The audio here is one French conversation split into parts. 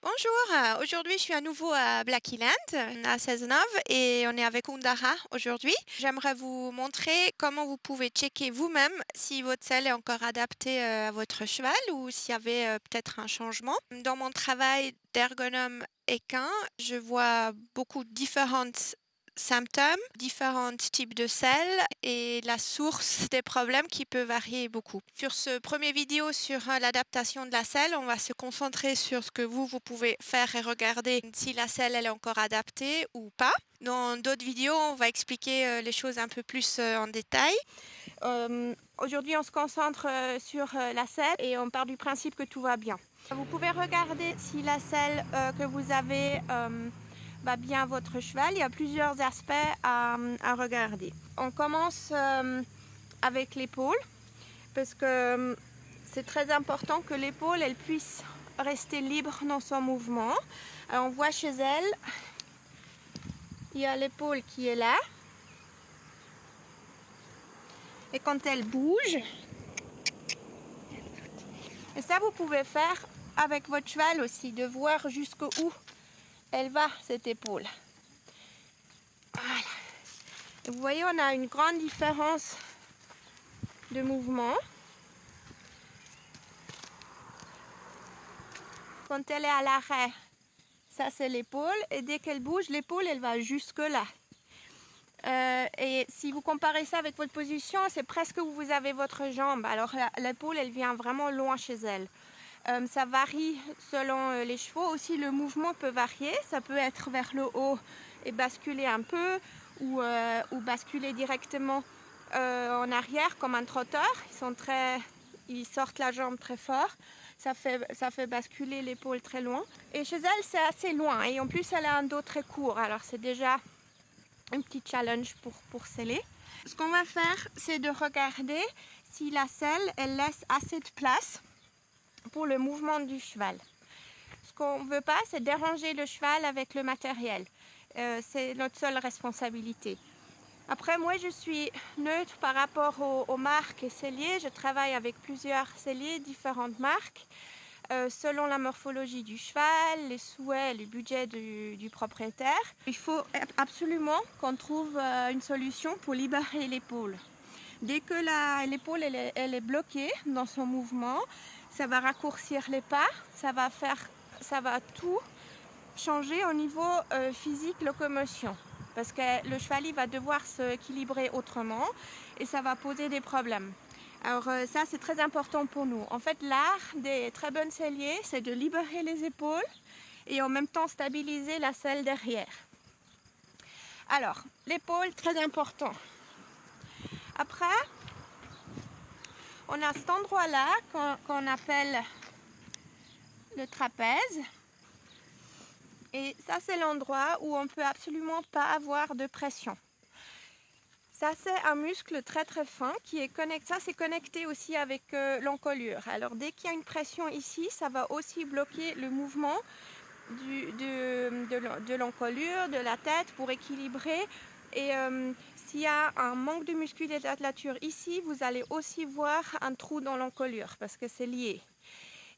Bonjour, aujourd'hui je suis à nouveau à Black Island, à Seznov, et on est avec Undara aujourd'hui. J'aimerais vous montrer comment vous pouvez checker vous-même si votre selle est encore adaptée à votre cheval ou s'il y avait peut-être un changement. Dans mon travail d'ergonome équin, je vois beaucoup de différentes symptômes, différents types de selles et la source des problèmes qui peut varier beaucoup. Sur ce premier vidéo sur l'adaptation de la selle, on va se concentrer sur ce que vous pouvez faire et regarder si la selle elle est encore adaptée ou pas. Dans d'autres vidéos, on va expliquer les choses un peu plus en détail. Aujourd'hui, on se concentre sur la selle et on part du principe que tout va bien. Vous pouvez regarder si la selle que vous avez va bien votre cheval. Il y a plusieurs aspects à regarder. On commence avec l'épaule parce que c'est très important que l'épaule elle puisse rester libre dans son mouvement. Alors, on voit chez elle, il y a l'épaule qui est là. Et quand elle bouge, et ça vous pouvez faire avec votre cheval aussi, de voir jusqu'où elle va cette épaule. Voilà. Et vous voyez, on a une grande différence de mouvement. Quand elle est à l'arrêt, ça c'est l'épaule, et dès qu'elle bouge, l'épaule elle va jusque là. Et si vous comparez ça avec votre position, c'est presque où vous avez votre jambe. Alors l'épaule elle vient vraiment loin chez elle. Ça varie selon les chevaux. Aussi le mouvement peut varier. Ça peut être vers le haut et basculer un peu ou basculer directement en arrière comme un trotteur. Ils sortent la jambe très fort. Ça fait basculer l'épaule très loin. Et chez elle, c'est assez loin. Et en plus, elle a un dos très court. Alors, c'est déjà un petit challenge pour sceller. Ce qu'on va faire, c'est de regarder si la selle, elle laisse assez de place pour le mouvement du cheval. Ce qu'on ne veut pas, c'est déranger le cheval avec le matériel. C'est notre seule responsabilité. Après, moi, je suis neutre par rapport aux marques et selliers. Je travaille avec plusieurs selliers, différentes marques, selon la morphologie du cheval, les souhaits, le budget du propriétaire. Il faut absolument qu'on trouve une solution pour libérer l'épaule. Dès que l'épaule elle est bloquée dans son mouvement, ça va raccourcir les pas, ça va tout changer au niveau physique, locomotion. Parce que le cheval il va devoir s'équilibrer autrement et ça va poser des problèmes. Alors ça c'est très important pour nous. En fait l'art des très bonnes selliers c'est de libérer les épaules et en même temps stabiliser la selle derrière. Alors l'épaule très important. Après on a cet endroit là qu'on appelle le trapèze. Et ça, c'est l'endroit où on ne peut absolument pas avoir de pression. Ça, c'est un muscle très très fin qui est connecté. Ça, c'est connecté aussi avec l'encolure. Alors, dès qu'il y a une pression ici, ça va aussi bloquer le mouvement de l'encolure, de la tête pour équilibrer. Et s'il y a un manque de musculature ici, vous allez aussi voir un trou dans l'encolure parce que c'est lié.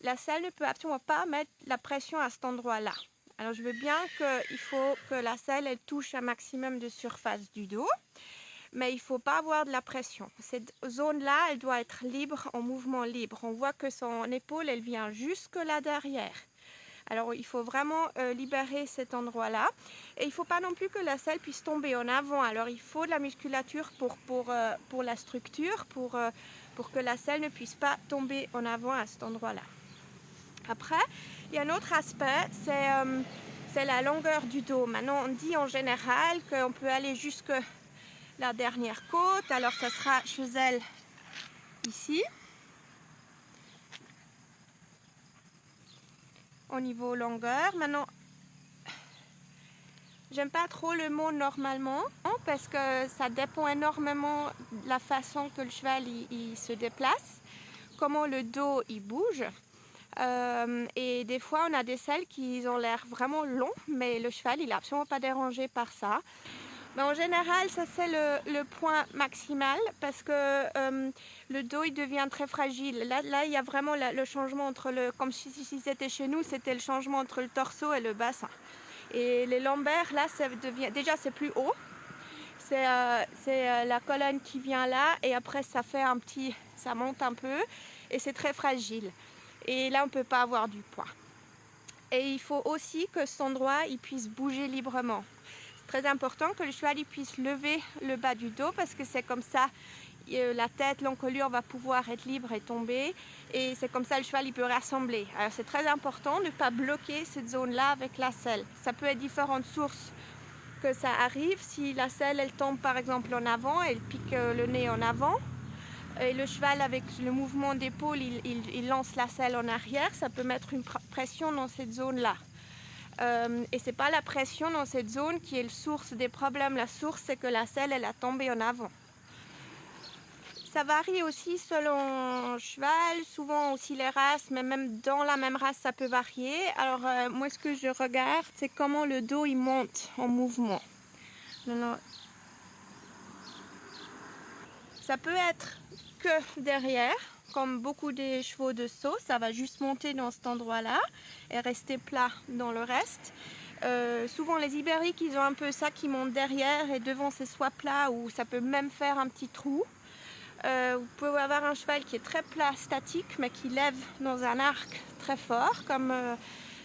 La selle ne peut absolument pas mettre la pression à cet endroit-là. Alors je veux bien qu'il faut que la selle elle touche un maximum de surface du dos, mais il ne faut pas avoir de la pression. Cette zone-là, elle doit être libre, en mouvement libre. On voit que son épaule, elle vient jusque là derrière. Alors il faut vraiment libérer cet endroit-là. Et il ne faut pas non plus que la selle puisse tomber en avant. Alors il faut de la musculature pour la structure, pour que la selle ne puisse pas tomber en avant à cet endroit-là. Après, il y a un autre aspect, c'est la longueur du dos. Maintenant, on dit en général qu'on peut aller jusque la dernière côte. Alors, ça sera chez elle ici. Au niveau longueur. Maintenant, j'aime pas trop le mot normalement parce que ça dépend énormément de la façon que le cheval il se déplace, comment le dos il bouge. Et des fois, on a des selles qui ont l'air vraiment longs, mais le cheval, il n'est absolument pas dérangé par ça. Mais en général, ça c'est le point maximal parce que le dos il devient très fragile. Là il y a vraiment le changement entre comme si c'était chez nous, c'était le changement entre le torse et le bassin. Et les lombaires, là, ça devient déjà c'est plus haut. C'est la colonne qui vient là et après ça monte un peu et c'est très fragile. Et là on peut pas avoir du poids. Et il faut aussi que cet endroit il puisse bouger librement. C'est très important que le cheval il puisse lever le bas du dos parce que c'est comme ça la tête, l'encolure va pouvoir être libre et tomber et c'est comme ça le cheval il peut rassembler. Alors c'est très important de ne pas bloquer cette zone-là avec la selle. Ça peut être différentes sources que ça arrive. Si la selle elle tombe par exemple en avant, elle pique le nez en avant et le cheval avec le mouvement d'épaule il lance la selle en arrière, ça peut mettre une pression dans cette zone-là. Et c'est pas la pression dans cette zone qui est la source des problèmes. La source, c'est que la selle, elle a tombé en avant. Ça varie aussi selon le cheval, souvent aussi les races, mais même dans la même race, ça peut varier. Alors, moi, ce que je regarde, c'est comment le dos, il monte en mouvement. Alors, ça peut être que derrière, comme beaucoup des chevaux de saut, ça va juste monter dans cet endroit-là et rester plat dans le reste. Souvent les ibériques, ils ont un peu ça qui monte derrière et devant c'est soit plat ou ça peut même faire un petit trou. Vous pouvez avoir un cheval qui est très plat, statique, mais qui lève dans un arc très fort, comme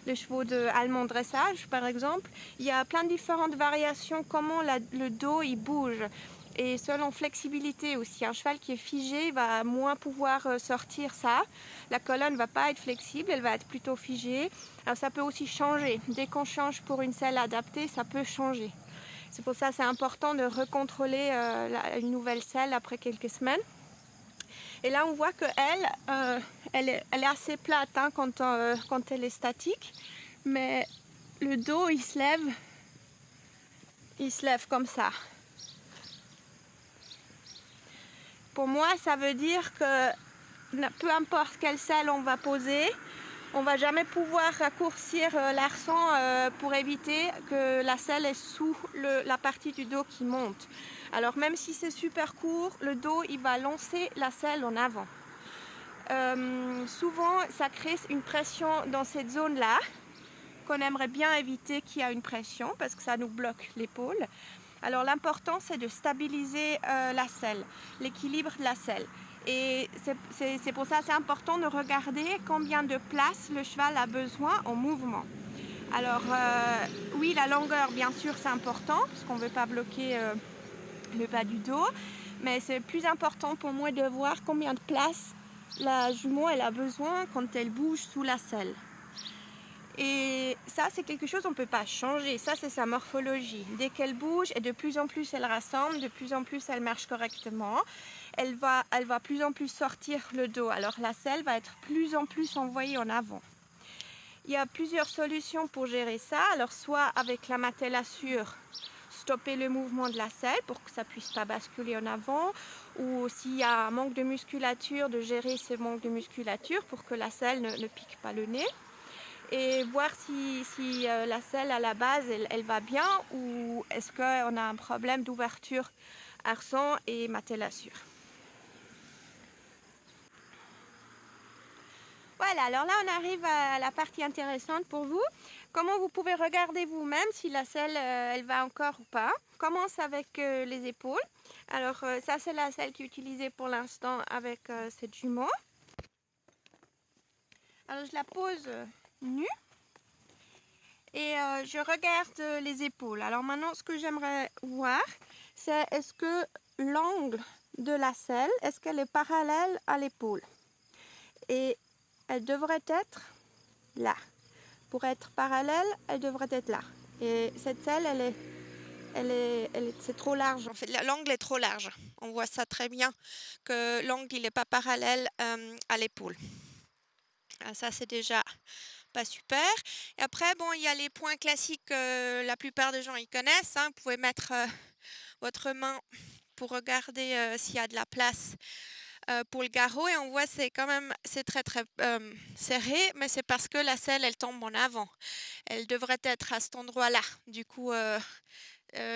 les chevaux de allemand dressage par exemple. Il y a plein de différentes variations comment le dos il bouge. Et selon flexibilité aussi, un cheval qui est figé va moins pouvoir sortir ça. La colonne ne va pas être flexible, elle va être plutôt figée. Alors ça peut aussi changer. Dès qu'on change pour une selle adaptée, ça peut changer. C'est pour ça que c'est important de recontrôler une nouvelle selle après quelques semaines. Et là on voit qu'elle elle est assez plate hein, quand elle est statique. Mais le dos il se lève comme ça. Pour moi, ça veut dire que peu importe quelle selle on va poser, on va jamais pouvoir raccourcir l'arçon pour éviter que la selle est sous la partie du dos qui monte. Alors même si c'est super court, le dos il va lancer la selle en avant. Souvent, ça crée une pression dans cette zone-là qu'on aimerait bien éviter qu'il y ait une pression parce que ça nous bloque l'épaule. Alors l'important c'est de stabiliser la selle, l'équilibre de la selle. Et c'est pour ça c'est important de regarder combien de place le cheval a besoin en mouvement. Alors oui, la longueur bien sûr c'est important parce qu'on ne veut pas bloquer le bas du dos, mais c'est plus important pour moi de voir combien de place la jument elle a besoin quand elle bouge sous la selle. Et ça, c'est quelque chose qu'on ne peut pas changer. Ça, c'est sa morphologie. Dès qu'elle bouge, et de plus en plus elle rassemble, de plus en plus elle marche correctement, elle va plus en plus sortir le dos. Alors la selle va être plus en plus envoyée en avant. Il y a plusieurs solutions pour gérer ça. Alors soit avec la matellassure, stopper le mouvement de la selle pour que ça ne puisse pas basculer en avant, ou s'il y a un manque de musculature, de gérer ce manque de musculature pour que la selle ne pique pas le nez. Et voir si la selle à la base elle va bien ou est-ce qu'on a un problème d'ouverture arçon et matellassure. Voilà, alors là on arrive à la partie intéressante pour vous. Comment vous pouvez regarder vous-même si la selle elle va encore ou pas. On commence avec les épaules. Alors ça c'est la selle qui est utilisée pour l'instant avec cette jument. Alors je la pose nue. Et je regarde les épaules. Alors maintenant, ce que j'aimerais voir, c'est est-ce que l'angle de la selle, est-ce qu'elle est parallèle à l'épaule? Et elle devrait être là. Pour être parallèle, elle devrait être là. Et cette selle, c'est trop large. En fait, l'angle est trop large. On voit ça très bien, que l'angle, il n'est pas parallèle à l'épaule. Ça, c'est déjà pas super. Et après, bon, il y a les points classiques que la plupart des gens ils connaissent. Hein. Vous pouvez mettre votre main pour regarder s'il y a de la place pour le garrot. Et on voit c'est très très serré, mais c'est parce que la selle elle tombe en avant. Elle devrait être à cet endroit-là. Du coup,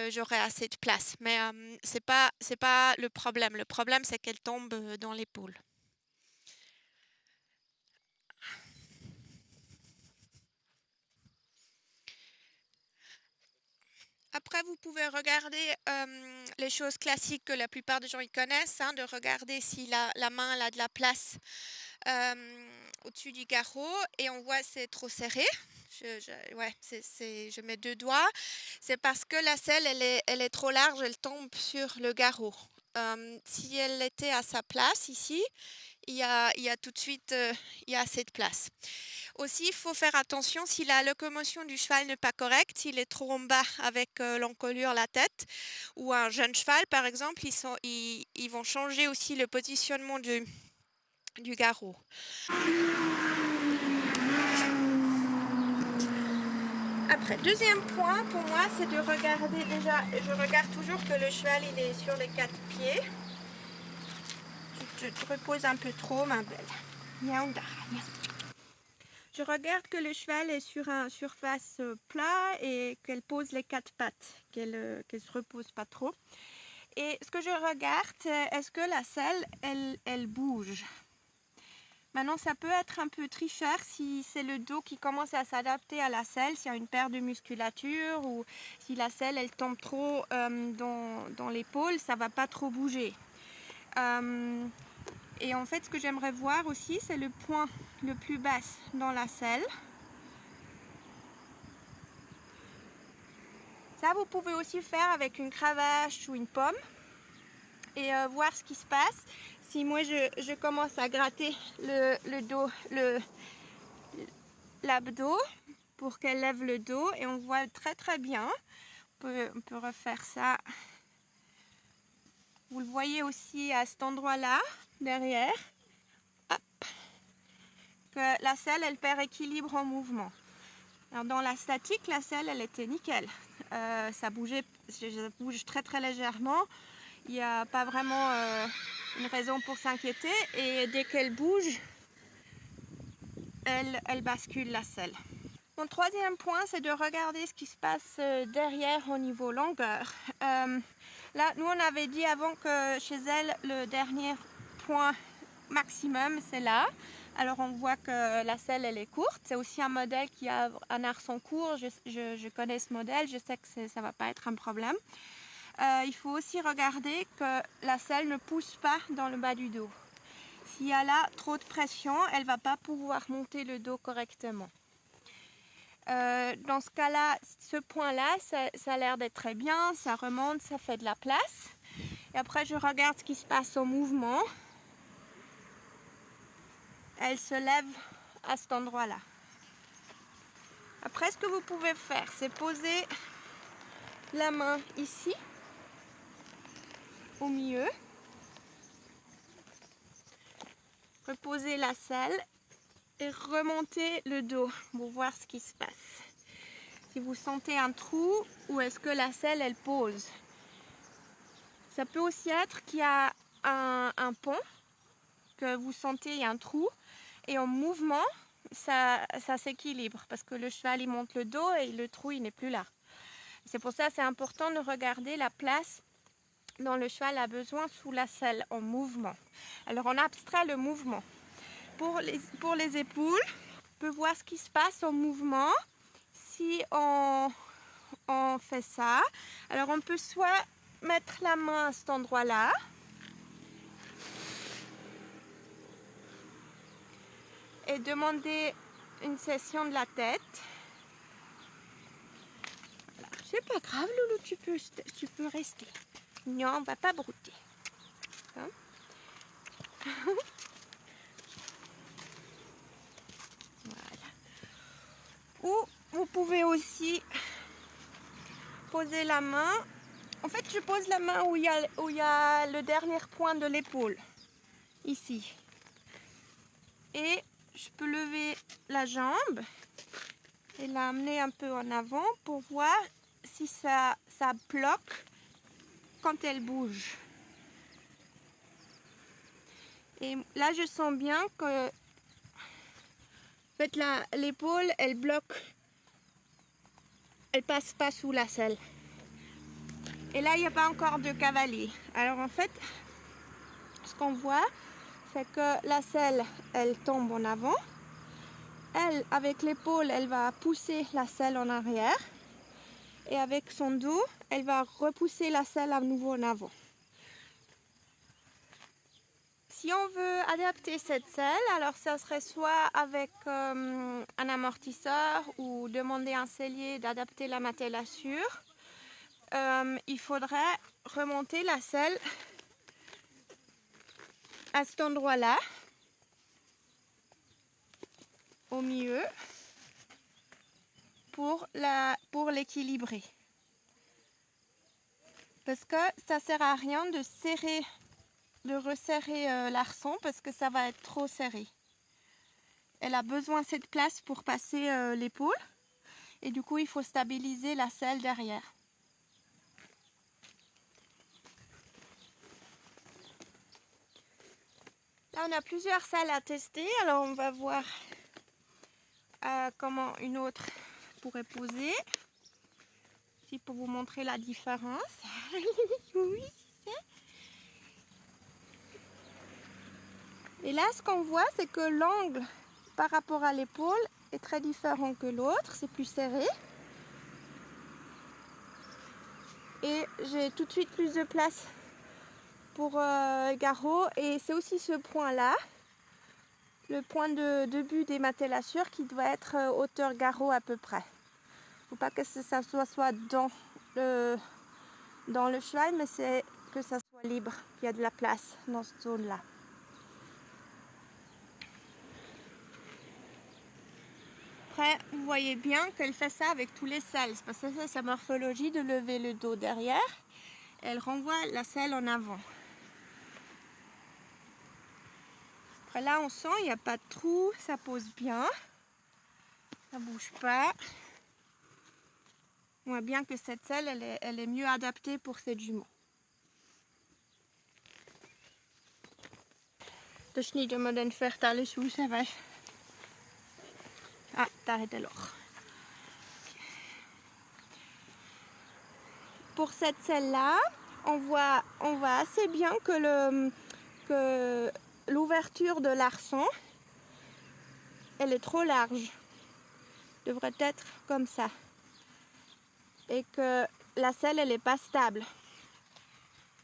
j'aurai assez de place. Mais c'est pas le problème. Le problème, c'est qu'elle tombe dans l'épaule. Après, vous pouvez regarder les choses classiques que la plupart des gens y connaissent, hein, de regarder si la main elle a de la place au-dessus du garrot et on voit c'est trop serré. Ouais, je mets 2 doigts. C'est parce que la selle elle est trop large, elle tombe sur le garrot. Si elle était à sa place ici, il y a tout de suite il y a assez de place. Aussi, il faut faire attention si la locomotion du cheval n'est pas correcte, s'il est trop en bas avec l'encolure, la tête, ou un jeune cheval par exemple, ils vont changer aussi le positionnement du garrot. Après, deuxième point pour moi, c'est de regarder déjà, je regarde toujours que le cheval il est sur les 4 pieds. Tu te reposes un peu trop, ma belle. Je regarde que le cheval est sur un surface plat et qu'elle pose les 4 pattes, qu'elle se repose pas trop. Et ce que je regarde, c'est est-ce que la selle, elle bouge. Maintenant, ça peut être un peu tricheur si c'est le dos qui commence à s'adapter à la selle, s'il y a une perte de musculature ou si la selle, elle tombe trop dans l'épaule, ça va pas trop bouger. Et en fait, ce que j'aimerais voir aussi, c'est le point le plus bas dans la selle. Ça, vous pouvez aussi faire avec une cravache ou une pomme et voir ce qui se passe. Si moi, je commence à gratter le dos, l'abdos pour qu'elle lève le dos et on voit très très bien. On peut refaire ça. Vous le voyez aussi à cet endroit-là, derrière. Hop. Que la selle, elle perd équilibre en mouvement. Alors dans la statique, la selle, elle était nickel. Ça bouge très très légèrement. Il n'y a pas vraiment une raison pour s'inquiéter. Et dès qu'elle bouge, elle bascule la selle. Mon troisième point, c'est de regarder ce qui se passe derrière au niveau longueur. Là, nous, on avait dit avant que chez elle, le dernier point maximum, c'est là. Alors, on voit que la selle, elle est courte. C'est aussi un modèle qui a un arçon court. Je connais ce modèle. Je sais que ça ne va pas être un problème. Il faut aussi regarder que la selle ne pousse pas dans le bas du dos. Si elle a trop de pression, elle ne va pas pouvoir monter le dos correctement. Dans ce cas-là, ce point-là, ça a l'air d'être très bien, ça remonte, ça fait de la place. Et après, je regarde ce qui se passe au mouvement. Elle se lève à cet endroit-là. Après, ce que vous pouvez faire, c'est poser la main ici, au milieu. Reposer la selle et remonter le dos pour voir ce qui se passe. Si vous sentez un trou, ou est-ce que la selle, elle pose. Ça peut aussi être qu'il y a un pont, que vous sentez, il y a un trou, et en mouvement, ça s'équilibre, parce que le cheval, il monte le dos et le trou, il n'est plus là. C'est pour ça que c'est important de regarder la place dont le cheval a besoin sous la selle, en mouvement. Alors, on abstrait le mouvement. Pour les épaules, on peut voir ce qui se passe en mouvement. Si on fait ça, alors on peut soit mettre la main à cet endroit-là, et demander une session de la tête. Voilà. C'est pas grave, Loulou, tu peux rester. Non, on va pas brouter. Hein? Voilà. Ou vous pouvez aussi poser la main. En fait, je pose la main où il y a le dernier point de l'épaule, ici. Et je peux lever la jambe et l'amener un peu en avant pour voir si ça bloque quand elle bouge. Et là, je sens bien que en fait, l'épaule, elle bloque. Elle passe pas sous la selle. Et là, il n'y a pas encore de cavalier. Alors en fait, ce qu'on voit, c'est que la selle, elle tombe en avant. Elle, avec l'épaule, elle va pousser la selle en arrière. Et avec son dos, elle va repousser la selle à nouveau en avant. Si on veut adapter cette selle, alors ça serait soit avec un amortisseur ou demander à un sellier d'adapter la matelasure. Il faudrait remonter la selle à cet endroit-là, au milieu, pour l'équilibrer. Parce que ça sert à rien de resserrer l'arçon parce que ça va être trop serré. Elle a besoin de cette place pour passer l'épaule et du coup il faut stabiliser la selle derrière. Là on a plusieurs selles à tester, alors on va voir comment une autre pourrait poser. Ici pour vous montrer la différence. Oui. Et là ce qu'on voit c'est que l'angle par rapport à l'épaule est très différent que l'autre, c'est plus serré. Et j'ai tout de suite plus de place pour garrot et c'est aussi ce point là, le point de début des matelasures qui doit être hauteur garrot à peu près. Faut pas que ça soit dans le cheval, mais c'est que ça soit libre, qu'il y a de la place dans cette zone là. Après, vous voyez bien qu'elle fait ça avec tous les selles, parce que c'est sa morphologie de lever le dos derrière. Elle renvoie la selle en avant. Après là, on sent il n'y a pas de trou, ça pose bien, ça bouge pas. On voit bien que cette selle, elle est mieux adaptée pour cette jument. Dus niet om den vertellen hoe ze was. Ah, t'arrêtes alors. Pour cette selle-là, on voit assez bien que l'ouverture de l'arçon, elle est trop large. Devrait être comme ça. Et que la selle, elle n'est pas stable.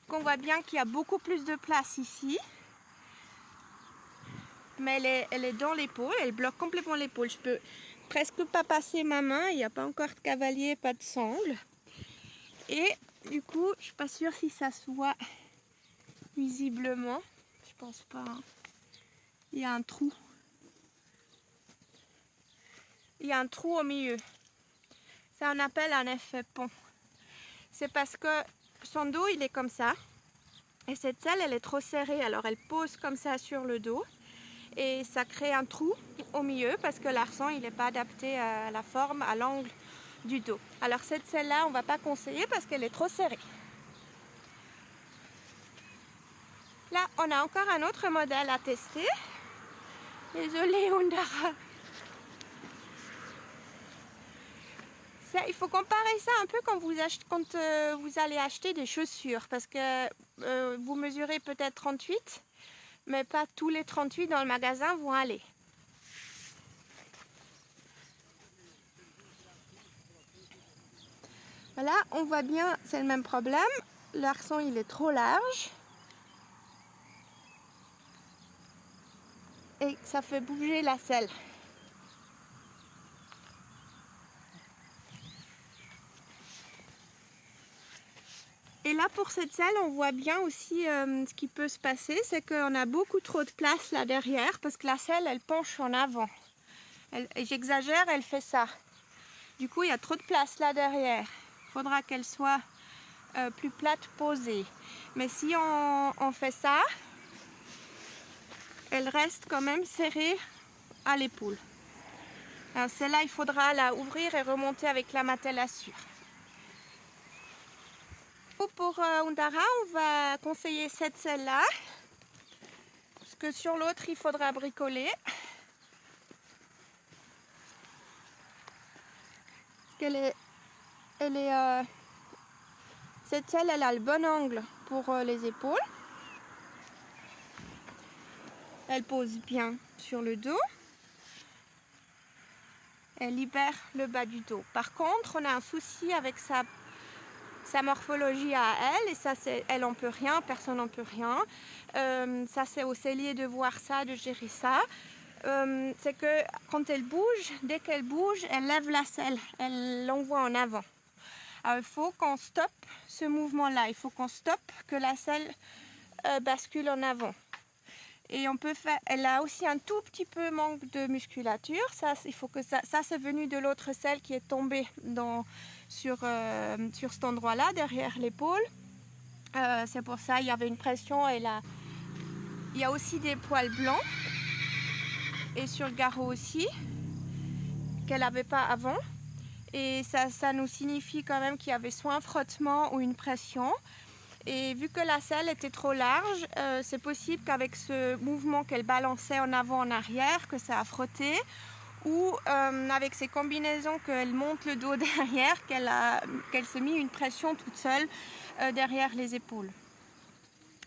Donc on voit bien qu'il y a beaucoup plus de place ici. Mais elle est dans l'épaule, elle bloque complètement l'épaule. Je peux presque pas passer ma main, il n'y a pas encore de cavalier, pas de sangle. Et du coup, je suis pas sûre si ça se voit visiblement. Je pense pas. Hein. Il y a un trou. Il y a un trou au milieu. Ça on appelle un effet pont. C'est parce que son dos il est comme ça. Et cette selle elle est trop serrée, alors elle pose comme ça sur le dos. Et ça crée un trou au milieu parce que l'arçon il n'est pas adapté à la forme, à l'angle du dos. Alors cette selle-là, on ne va pas conseiller parce qu'elle est trop serrée. Là, on a encore un autre modèle à tester. Désolée, Ondara. Ça, il faut comparer ça un peu quand vous allez acheter des chaussures parce que vous mesurez peut-être 38, mais pas tous les 38 dans le magasin vont aller. Voilà, on voit bien, c'est le même problème. L'arçon, il est trop large. Et ça fait bouger la selle. Et là, pour cette selle, on voit bien aussi ce qui peut se passer, c'est qu'on a beaucoup trop de place là derrière parce que la selle, elle penche en avant. J'exagère, elle fait ça. Du coup, il y a trop de place là derrière. Il faudra qu'elle soit plus plate, posée. Mais si on fait ça, elle reste quand même serrée à l'épaule. Alors celle-là, il faudra la ouvrir et remonter avec la matelasure. Pour Ondara, on va conseiller cette selle-là. Parce que sur l'autre, il faudra bricoler. Cette selle, elle a le bon angle pour les épaules. Elle pose bien sur le dos. Elle libère le bas du dos. Par contre, on a un souci avec sa morphologie à elle, et ça, elle n'en peut rien, personne n'en peut rien. Ça, c'est au sellier de voir ça, de gérer ça. C'est que quand elle bouge, dès qu'elle bouge, elle lève la selle, elle l'envoie en avant. Alors, il faut qu'on stoppe ce mouvement-là, il faut qu'on stoppe que la selle bascule en avant. Et on peut faire, elle a aussi un tout petit peu manque de musculature. Ça, il faut que ça c'est venu de l'autre selle qui est tombée sur cet endroit-là, derrière l'épaule. C'est pour ça il y avait une pression. Et là, il y a aussi des poils blancs. Et sur le garrot aussi, qu'elle n'avait pas avant. Et ça nous signifie quand même qu'il y avait soit un frottement ou une pression. Et vu que la selle était trop large, c'est possible qu'avec ce mouvement qu'elle balançait en avant, en arrière, que ça a frotté, ou avec ces combinaisons qu'elle monte le dos derrière, qu'elle s'est mis une pression toute seule derrière les épaules.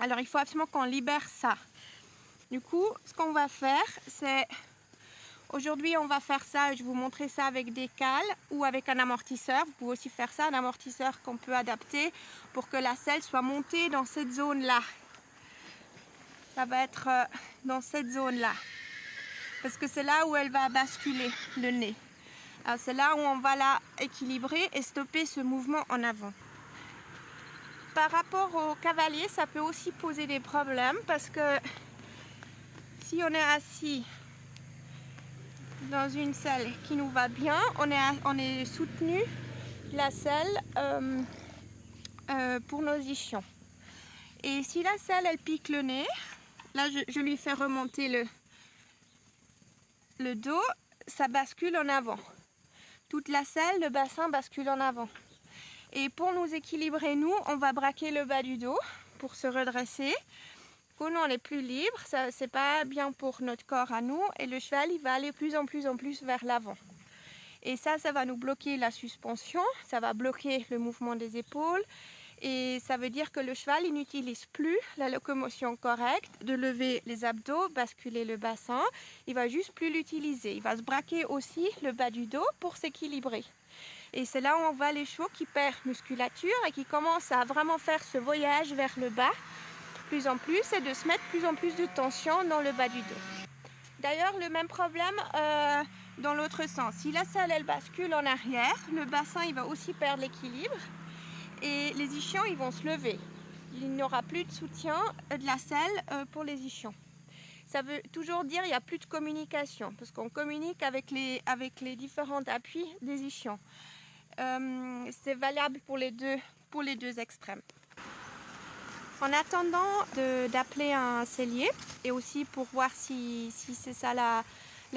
Alors il faut absolument qu'on libère ça. Du coup, ce qu'on va faire, c'est... Aujourd'hui, on va faire ça, je vais vous montrer ça avec des cales ou avec un amortisseur. Vous pouvez aussi faire ça, un amortisseur qu'on peut adapter pour que la selle soit montée dans cette zone-là. Ça va être dans cette zone-là. Parce que c'est là où elle va basculer le nez. Alors c'est là où on va la équilibrer et stopper ce mouvement en avant. Par rapport au cavalier, ça peut aussi poser des problèmes parce que si on est assis dans une selle qui nous va bien, on est soutenu la selle pour nos ischions. Et si la selle elle pique le nez, là je lui fais remonter le dos, ça bascule en avant. Toute la selle, le bassin bascule en avant. Et pour nous équilibrer, nous, on va braquer le bas du dos pour se redresser. Nous, on est plus libre, ça c'est pas bien pour notre corps à nous, et le cheval il va aller plus en plus vers l'avant. Et ça va nous bloquer la suspension, ça va bloquer le mouvement des épaules, et ça veut dire que le cheval il n'utilise plus la locomotion correcte de lever les abdos, basculer le bassin, il va juste plus l'utiliser. Il va se braquer aussi le bas du dos pour s'équilibrer. Et c'est là où on voit les chevaux qui perdent musculature et qui commencent à vraiment faire ce voyage vers le bas plus en plus et de se mettre plus en plus de tension dans le bas du dos. D'ailleurs, le même problème dans l'autre sens. Si la selle elle bascule en arrière, le bassin il va aussi perdre l'équilibre et les ischions ils vont se lever. Il n'y aura plus de soutien de la selle pour les ischions. Ça veut toujours dire qu'il n'y a plus de communication parce qu'on communique avec les différents appuis des ischions. C'est valable pour les deux extrêmes. En attendant d'appeler un sellier et aussi pour voir si c'est ça la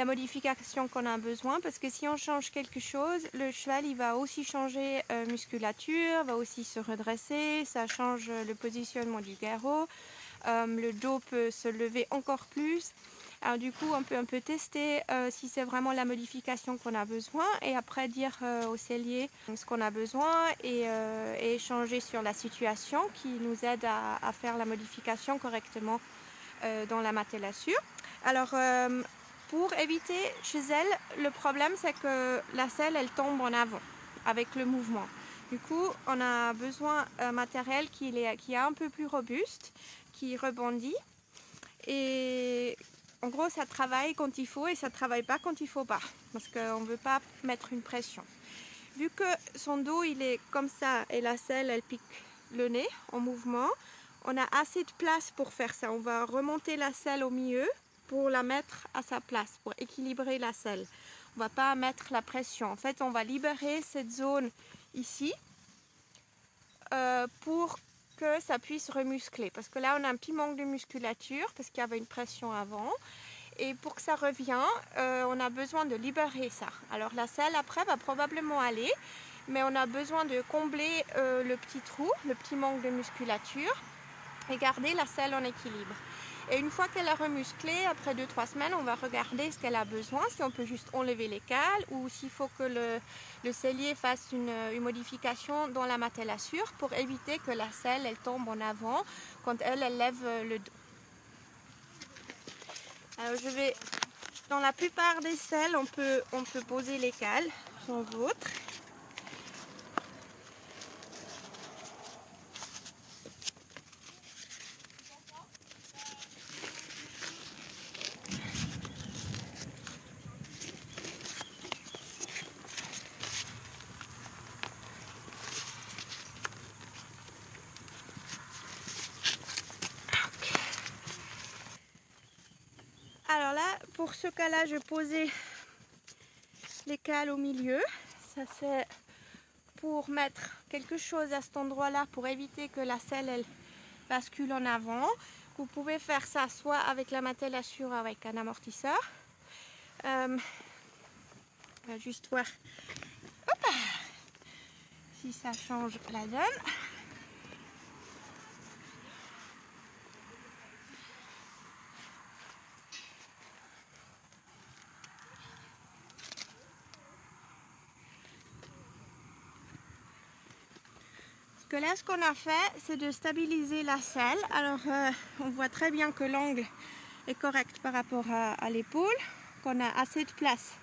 modification qu'on a besoin, parce que si on change quelque chose, le cheval il va aussi changer musculature, va aussi se redresser, ça change le positionnement du garrot, le dos peut se lever encore plus. Alors du coup, on peut un peu tester si c'est vraiment la modification qu'on a besoin et après dire au sellier ce qu'on a besoin et échanger sur la situation qui nous aide à faire la modification correctement dans la matellassure. Alors, pour éviter chez elle, le problème c'est que la selle elle tombe en avant avec le mouvement. Du coup, on a besoin d'un matériel qui est un peu plus robuste, qui rebondit et en gros, ça travaille quand il faut et ça ne travaille pas quand il ne faut pas, parce qu'on ne veut pas mettre une pression. Vu que son dos, il est comme ça et la selle, elle pique le nez en mouvement, on a assez de place pour faire ça. On va remonter la selle au milieu pour la mettre à sa place, pour équilibrer la selle. On ne va pas mettre la pression. En fait, on va libérer cette zone ici pour que ça puisse remuscler, parce que là on a un petit manque de musculature parce qu'il y avait une pression avant et pour que ça revienne on a besoin de libérer ça. Alors la selle après va probablement aller, mais on a besoin de combler le petit trou, le petit manque de musculature et garder la selle en équilibre. Et une fois qu'elle a remusclé, après 2-3 semaines, on va regarder ce qu'elle a besoin, si on peut juste enlever les cales ou s'il faut que le sellier fasse une modification dans la matellassure pour éviter que la selle elle tombe en avant quand elle lève le dos. Alors dans la plupart des selles, on peut poser les cales, sans autre. Alors là, pour ce cas-là, je posais les cales au milieu. Ça c'est pour mettre quelque chose à cet endroit-là pour éviter que la selle elle bascule en avant. Vous pouvez faire ça soit avec la matellassure ou avec un amortisseur. On va juste voir si ça change la donne. Parce que là, ce qu'on a fait, c'est de stabiliser la selle. Alors, on voit très bien que l'angle est correct par rapport à l'épaule, qu'on a assez de place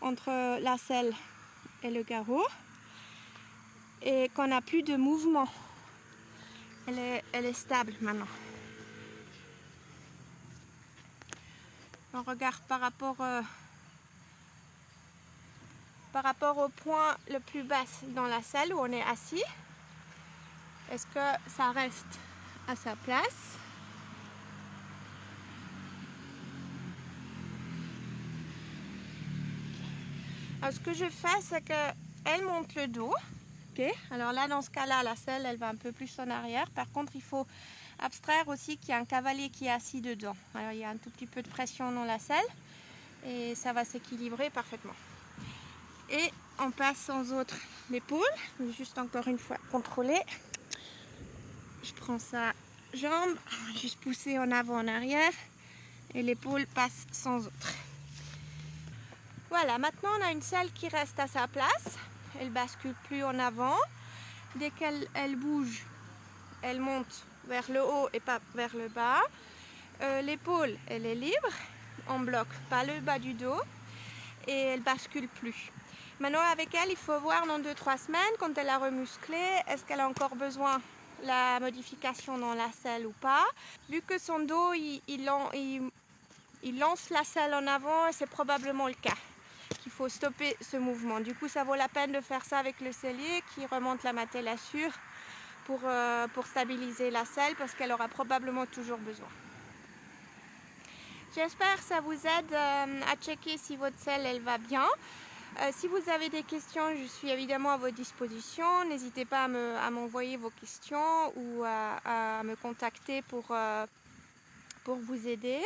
entre la selle et le garrot et qu'on n'a plus de mouvement. Elle est stable maintenant. On regarde par rapport au point le plus bas dans la selle où on est assis. Est-ce que ça reste à sa place? Alors, ce que je fais, c'est qu'elle monte le dos. Okay. Alors là, dans ce cas-là, la selle, elle va un peu plus en arrière. Par contre, il faut abstraire aussi qu'il y a un cavalier qui est assis dedans. Alors, il y a un tout petit peu de pression dans la selle et ça va s'équilibrer parfaitement. Et on passe sans autre l'épaule. Juste encore une fois contrôler. Je prends sa jambe, juste pousser en avant, en arrière et l'épaule passe sans autre. Voilà, maintenant on a une selle qui reste à sa place. Elle bascule plus en avant. Dès qu'elle bouge, elle monte vers le haut et pas vers le bas. L'épaule, elle est libre. On bloque pas le bas du dos et elle bascule plus. Maintenant avec elle, il faut voir dans 2-3 semaines, quand elle a remusclé, est-ce qu'elle a encore besoin de la modification dans la selle ou pas. Vu que son dos, il lance la selle en avant, c'est probablement le cas. Il faut stopper ce mouvement. Du coup, ça vaut la peine de faire ça avec le sellier qui remonte la matellassure pour stabiliser la selle parce qu'elle aura probablement toujours besoin. J'espère que ça vous aide à checker si votre selle elle va bien. Si vous avez des questions, je suis évidemment à votre disposition. N'hésitez pas à m'envoyer vos questions ou à me contacter pour vous aider.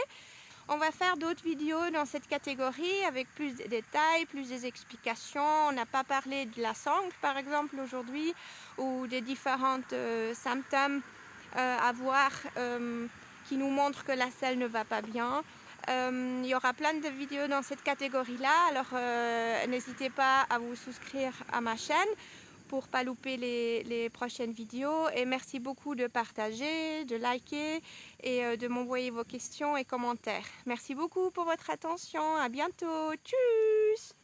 On va faire d'autres vidéos dans cette catégorie avec plus de détails, plus des explications. On n'a pas parlé de la sangle par exemple aujourd'hui ou des différents symptômes à voir qui nous montrent que la selle ne va pas bien. Il y aura plein de vidéos dans cette catégorie-là, alors n'hésitez pas à vous souscrire à ma chaîne pour ne pas louper les prochaines vidéos. Et merci beaucoup de partager, de liker et de m'envoyer vos questions et commentaires. Merci beaucoup pour votre attention. À bientôt. Tchuss!